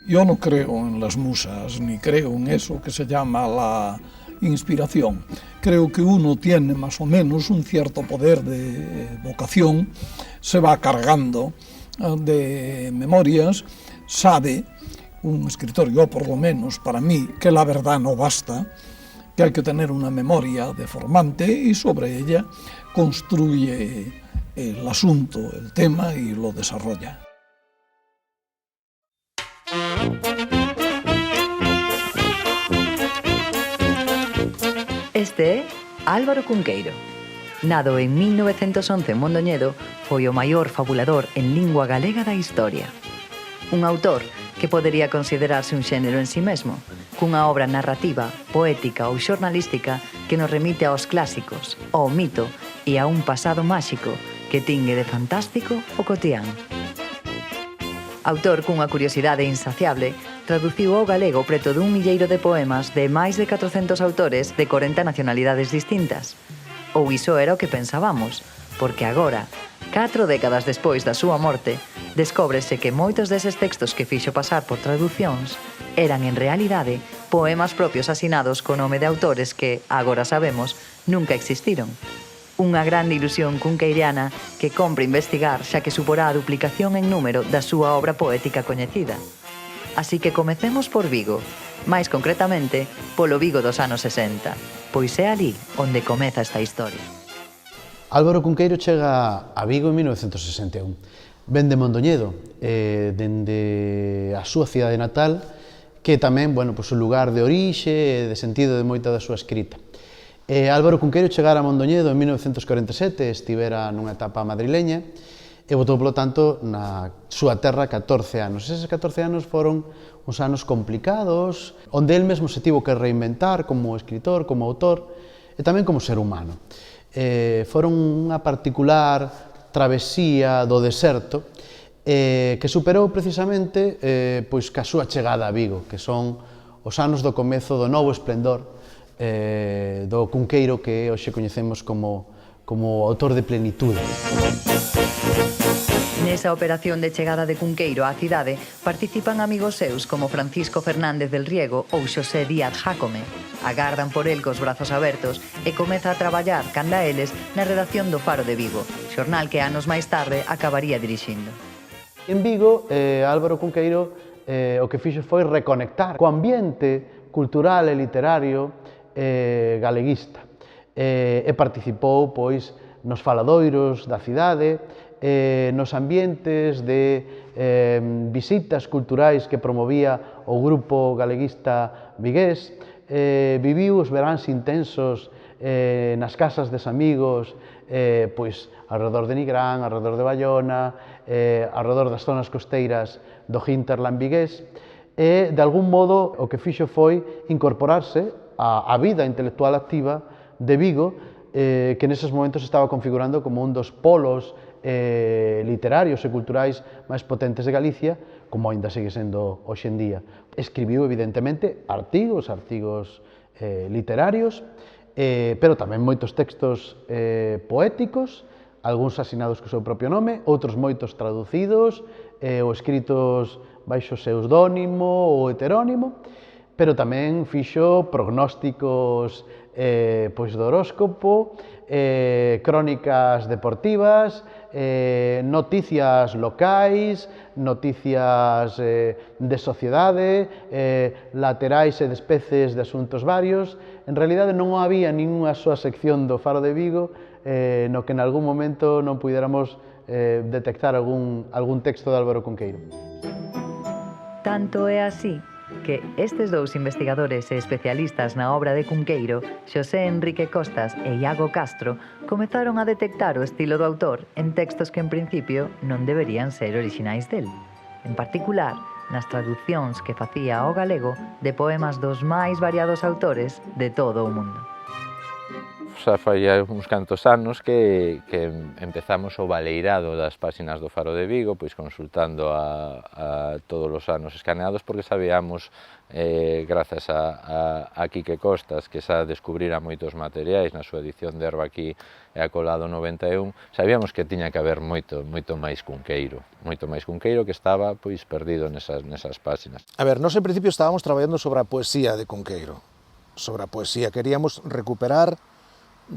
Yo no creo en las musas, ni creo en eso que se llama la inspiración. Creo que uno tiene más o menos un cierto poder de vocación, se va cargando de memorias, sabe, un escritor, yo por lo menos, para mí, que la verdad no basta, que hay que tener una memoria deformante y sobre ella construye el asunto, el tema y lo desarrolla. Este é Álvaro Cunqueiro. Nado en 1911 en Mondoñedo, foi o maior fabulador en lingua galega da historia. Un autor que podería considerarse un xénero en sí mesmo, cunha obra narrativa, poética ou xornalística que nos remite aos clásicos, ao mito e a un pasado máxico que tingue de fantástico o cotián. Autor cunha curiosidade insaciable, traduciu ao galego preto dun milleiro de poemas de máis de 400 autores de 40 nacionalidades distintas. Ou iso era o que pensábamos, porque agora, 4 décadas despois da súa morte, descóbrese que moitos deses textos que fixo pasar por traducións eran en realidade poemas propios asinados co nome de autores que, agora sabemos, nunca existiron. Unha grande ilusión cunqueiriana que compre investigar xa que suporá a duplicación en número da súa obra poética coñecida. Así que comecemos por Vigo, máis concretamente polo Vigo dos anos 60, pois é ali onde comeza esta historia. Álvaro Cunqueiro chega a Vigo en 1961. Ven de Mondoñedo, dende a súa cidade natal, que tamén, bueno, pois, un lugar de orixe e de sentido de moita da súa escrita. Álvaro Cunqueiro chegara a Mondoñedo en 1947, estivera nunha etapa madrileña e botou, polo tanto, na súa terra 14 anos. Eses 14 anos foron uns anos complicados, onde el mesmo se tivo que reinventar como escritor, como autor e tamén como ser humano. Foron unha particular travesía do deserto que superou precisamente pois, ca súa chegada a Vigo, que son os anos do comezo do novo esplendor do Cunqueiro que hoxe coñecemos como autor de plenitude. Nesa operación de chegada de Cunqueiro á cidade participan amigos seus como Francisco Fernández del Riego ou Xosé Díaz Jácome. Agardan por el cos brazos abertos e comeza a traballar, canda eles, na redacción do Faro de Vigo, xornal que anos máis tarde acabaría dirixindo. En Vigo, Álvaro Cunqueiro o que fixo foi reconectar co ambiente cultural e literario galeguista e participou pois nos faladoiros da cidade, nos ambientes de visitas culturais que promovía o grupo galeguista vigués, viviu os veráns intensos nas casas des amigos, pois alrededor de Nigrán, alrededor de Baiona, alrededor das zonas costeiras do hinterland vigués, e de algún modo o que fixo foi incorporarse á vida intelectual activa de Vigo, que neses momentos estaba configurando como un dos polos literarios e culturais máis potentes de Galicia, como aínda segue sendo hoxe en día. Escribiu, evidentemente, artigos literarios, pero tamén moitos textos poéticos, algúns asinados co seu propio nome, outros moitos traducidos ou escritos baixo pseudónimo ou heterónimo, pero tamén fixo prognósticos pois do horóscopo, crónicas deportivas, noticias locais, noticias de sociedade, laterais e despeces de asuntos varios. En realidade non había ninguna súa sección do Faro de Vigo no que en algún momento non puidéramos detectar algún texto de Álvaro Cunqueiro. Tanto é así que estes dous investigadores e especialistas na obra de Cunqueiro, Xosé Enrique Costas e Iago Castro, comezaron a detectar o estilo do autor en textos que en principio non deberían ser orixinais del. En particular, nas traducións que facía ao galego de poemas dos máis variados autores de todo o mundo. xa fai uns cantos anos que empezamos o baleirado das páxinas do Faro de Vigo, pois consultando a todos os anos escaneados, porque sabíamos, grazas a Quique Costas, que xa descubrira moitos materiais na súa edición de Herba aquí e a Colado 91, sabíamos que tiña que haber moito máis cunqueiro que estaba pois perdido nesas páxinas. A ver, nós en principio estábamos traballando sobre a poesía de Cunqueiro, sobre a poesía, queríamos recuperar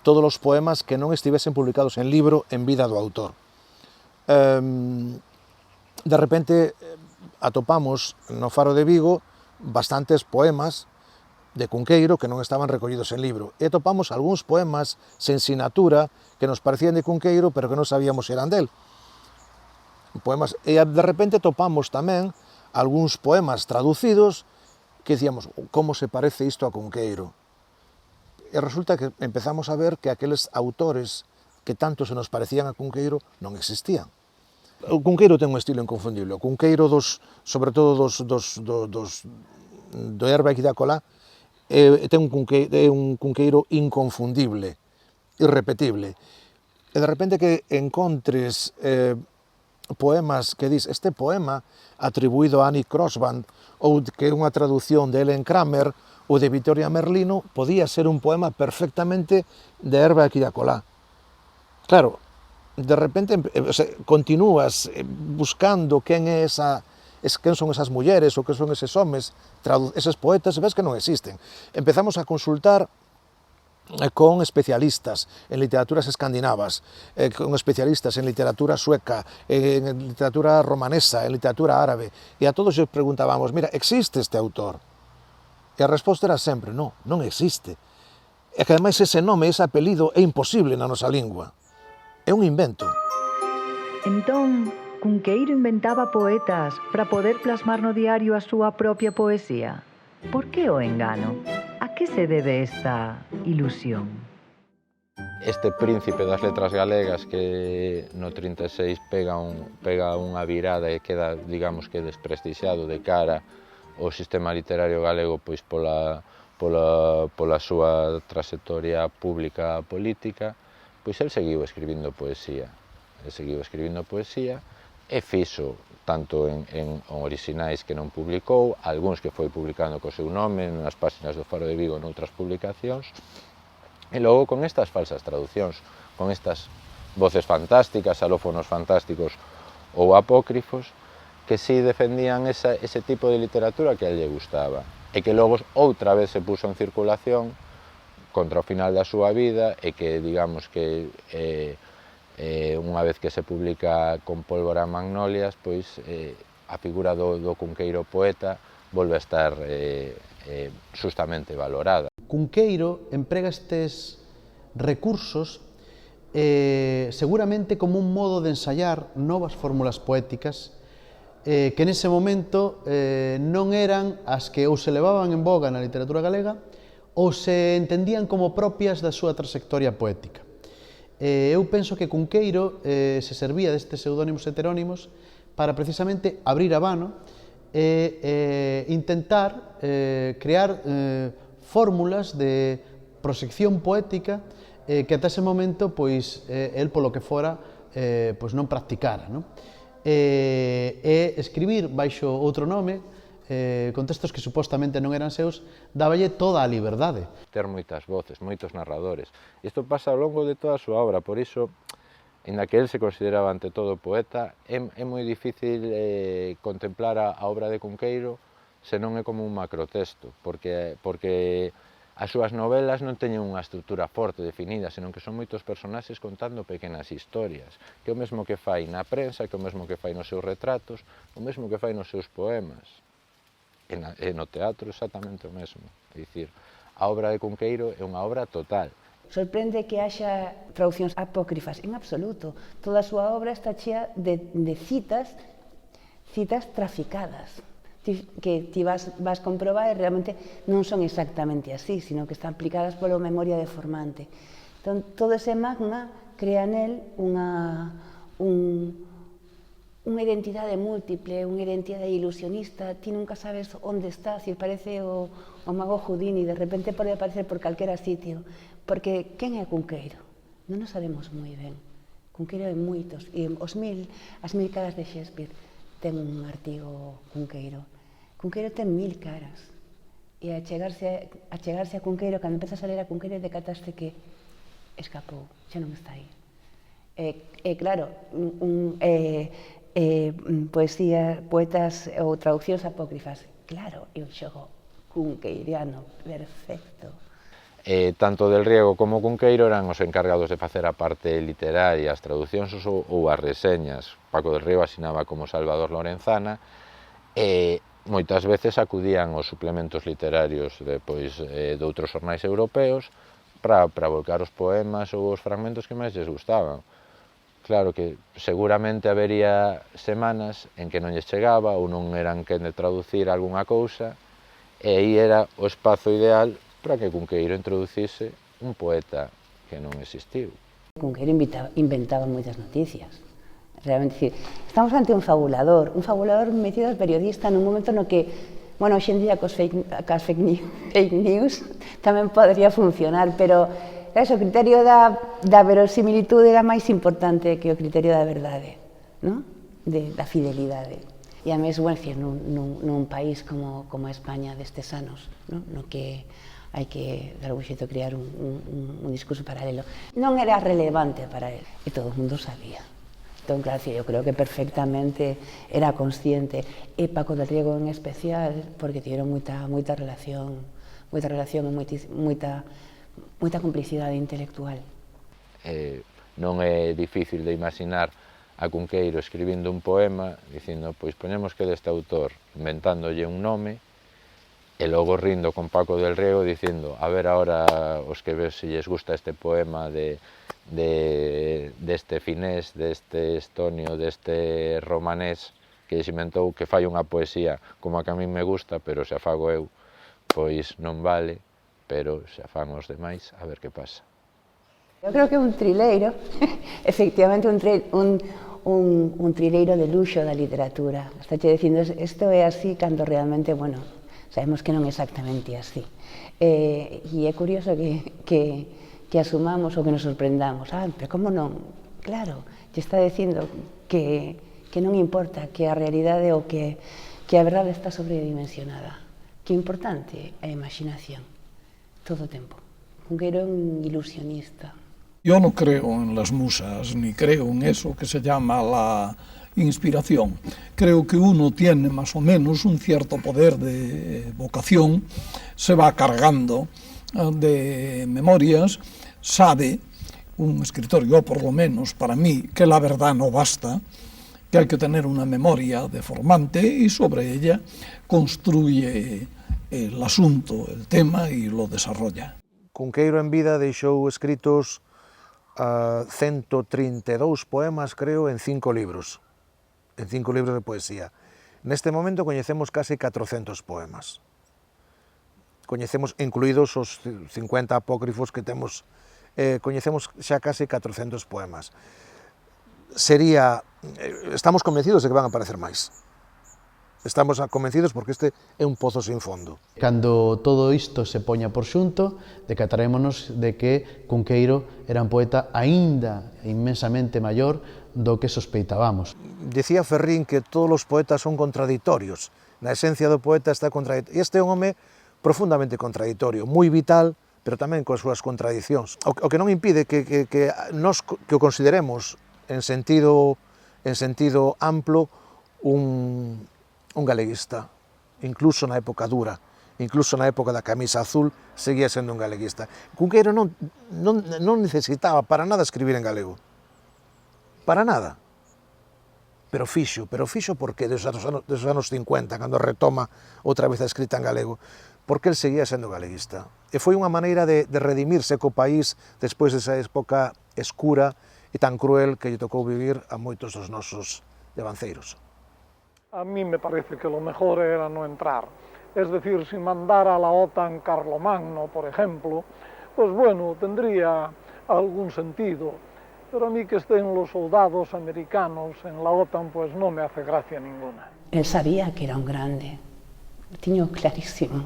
todos os poemas que non estivesen publicados en libro en vida do autor. De repente atopamos no Faro de Vigo bastantes poemas de Cunqueiro que non estaban recollidos en libro, e atopamos algúns poemas sen sinatura que nos parecían de Cunqueiro pero que non sabíamos se eran del. Poemas, e de repente topamos tamén algúns poemas traducidos que dicíamos, como se parece isto a Cunqueiro? E resulta que empezamos a ver que aqueles autores que tanto se nos parecían a Cunqueiro non existían. O Cunqueiro ten un estilo inconfundible. O Cunqueiro sobre todo do Herba aquí da Colá, ten un Cunqueiro inconfundible, irrepetible. E de repente que encontres poemas que dis, este poema atribuído a Annie Crosband, ou que é unha traducción de Ellen Kramer ou de Vittoria Merlino, podía ser un poema perfectamente de Herba aquí da Colá. Claro, de repente continúas buscando quen son esas mulleres ou quen son eses homes, eses poetas, e ves que non existen. Empezamos a consultar con especialistas en literaturas escandinavas, con especialistas en literatura sueca, en literatura romanesa, en literatura árabe, e a todos os preguntábamos, mira, existe este autor? E a resposta era sempre, non existe. E que ademais ese nome, ese apelido, é imposible na nosa lingua. É un invento. Entón, Cunqueiro inventaba poetas para poder plasmar no diario a súa propia poesía. Por que o engano? A que se debe esta ilusión? Este príncipe das letras galegas que no 36 pega unha virada e queda, digamos que desprestixiado de cara ao sistema literario galego pois pola súa trayectoria pública política, pois el seguiu escribindo poesía. E fixo tanto en orixinais que non publicou, algúns que foi publicando co seu nome nas páxinas do Faro de Vigo e noutras publicacións, e logo con estas falsas traduccións, con estas voces fantásticas, alófonos fantásticos ou apócrifos, que si defendían ese tipo de literatura que a él lle gustaba, e que logo outra vez se puso en circulación contra o final da súa vida, e que, digamos que unha vez que se publica Con pólvora en magnolias, pois a figura do cunqueiro poeta volve a estar justamente valorada. Cunqueiro emprega estes recursos seguramente como un modo de ensayar novas fórmulas poéticas que nese momento non eran as que ou se levaban en boga na literatura galega ou se entendían como propias da súa trayectoria poética. Eu penso que Cunqueiro se servía destes pseudónimos heterónimos para precisamente abrir abano e intentar crear fórmulas de proxección poética que ata ese momento pois el polo que fora pois non practicara, non? E escribir baixo outro nome con textos que supostamente non eran seus, dáballe toda a liberdade. Ter moitas voces, moitos narradores. Isto pasa ao longo de toda a súa obra, por iso, ainda que el se consideraba ante todo poeta, é moi difícil contemplar a obra de Cunqueiro se non é como un macrotexto, porque as súas novelas non teñen unha estrutura forte definida, senón que son moitos personaxes contando pequenas historias, que é o mesmo que fai na prensa, que é o mesmo que fai nos seus retratos, o mesmo que fai nos seus poemas. E no teatro exactamente o mesmo. É dicir, a obra de Cunqueiro é unha obra total. Sorprende que haxa traducións apócrifas, en absoluto. Toda a súa obra está chea de citas traficadas, que ti vas comprobar e realmente non son exactamente así, sino que están aplicadas polo memoria deformante. Entón, todo ese magma crea nel unha identidade múltiple, unha identidade ilusionista, ti nunca sabes onde está, si parece o mago Houdini, de repente pode aparecer por calquera sitio, Porque quen é Cunqueiro? Non o sabemos moi ben. Cunqueiro é moitos, e as mil caras de Shakespeare ten un artigo Cunqueiro. Cunqueiro ten 1000 caras. E a chegarse a Cunqueiro, cando empezas a ler a Cunqueiro, decataste que escapou, xa non está aí. E claro, poesía, poetas ou traduccións apócrifas, claro, é un xogo cunqueiriano perfecto. Tanto Del Riego como Cunqueiro eran os encargados de facer a parte literaria, as traducións ou as reseñas. Paco del Riego asinaba como Salvador Lorenzana e moitas veces acudían aos suplementos literarios de outros xornais europeos para volcar os poemas ou os fragmentos que máis lles gustaban. Claro que seguramente habería semanas en que non lles chegaba ou non eran quen de traducir algunha cousa e aí era o espazo ideal para que Cunqueiro introducise un poeta que non existiu. Cunqueiro inventaba moitas noticias. Realmente, estamos ante un fabulador metido al periodista nun momento no que, bueno, hoxe en día cos fake news tamén podría funcionar, pero o criterio da verosimilitude era máis importante que o criterio da verdade, non? Da fidelidade. E a mesmo, nun país como a España destes anos, no que hai que, de algún xeito, crear un discurso paralelo. Non era relevante para él, e todo o mundo sabía. Entón, claro, eu creo que perfectamente era consciente, e Paco del Riego en especial, porque tiveron moita relación e moita complicidade intelectual. Non é difícil de imaginar a Cunqueiro escribindo un poema, dicindo, pois poñemos que deste autor, inventándolle un nome, e logo rindo con Paco del Riego dicindo, a ver ahora os que ves se lles gusta este poema deste finés, deste estonio, deste romanés que se inventou, que fai unha poesía como a que a min me gusta, pero se a fago eu, pois non vale, pero se a fan os demais, a ver que pasa. Eu creo que é un trileiro, efectivamente un trileiro de luxo da literatura. Estáche dicindo, isto é así cando realmente, bueno, sabemos que non é exactamente así. E é curioso que asumamos ou que nos sorprendamos. Pero como non? Claro, te está dicindo que non importa, que a realidade ou que a verdade está sobredimensionada. Que importante é a imaginación, todo o tempo. Cunqueiro é un ilusionista. Yo no creo en las musas, ni creo en eso que se llama la inspiración. Creo que uno tiene más o menos un cierto poder de vocación, se va cargando de memorias, sabe, un escritor, yo por lo menos, para mí, que la verdad no basta, que hay que tener una memoria deformante y sobre ella construye el asunto, el tema y lo desarrolla. Cunqueiro en vida deixou escritos 132 poemas, creo, en 5 libros. En 5 libros de poesía. Neste momento coñecemos case 400 poemas. Coñecemos, incluídos os 50 apócrifos que temos, coñecemos xa case 400 poemas. Estamos convencidos de que van a aparecer máis. Estamos convencidos porque este é un pozo sin fondo. Cando todo isto se poña por xunto, decatarémonos de que Cunqueiro era un poeta aínda inmensamente maior do que sospeitábamos. Dicía Ferrín que todos os poetas son contraditorios. Na esencia do poeta está contraditorio. E este é un home profundamente contraditorio, moi vital, pero tamén coas súas contradicións. O que non impide que o consideremos en sentido amplo un galeguista, incluso na época dura, incluso na época da camisa azul, seguía sendo un galeguista. Cunqueiro non necesitaba para nada escribir en galego, para nada, pero fixo porque dos anos 50, cando retoma outra vez a escrita en galego, porque el seguía sendo galeguista. E foi unha maneira de redimirse co país despois desa época escura e tan cruel que lle tocou vivir a moitos dos nosos devanceiros. A mí me parece que lo mejor era no entrar. Es decir, si mandara a la OTAN Carlomagno, por ejemplo, pues bueno, tendría algún sentido. Pero a mí que estén los soldados americanos en la OTAN, pues no me hace gracia ninguna. Él sabía que era un grande, tiño clarísimo.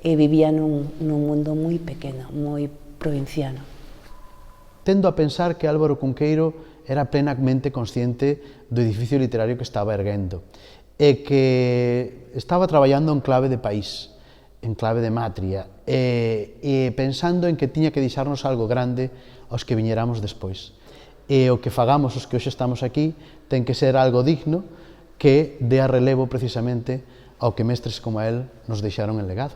E vivía nun mundo moi pequeno, moi provinciano. Tendo a pensar que Álvaro Cunqueiro era plenamente consciente do edificio literario que estaba erguendo e que estaba traballando en clave de país, en clave de matria, e pensando en que tiña que deixarnos algo grande aos que viñeramos despois. E o que fagamos os que hoxe estamos aquí ten que ser algo digno que dea relevo precisamente ao que mestres como él nos deixaron en legado.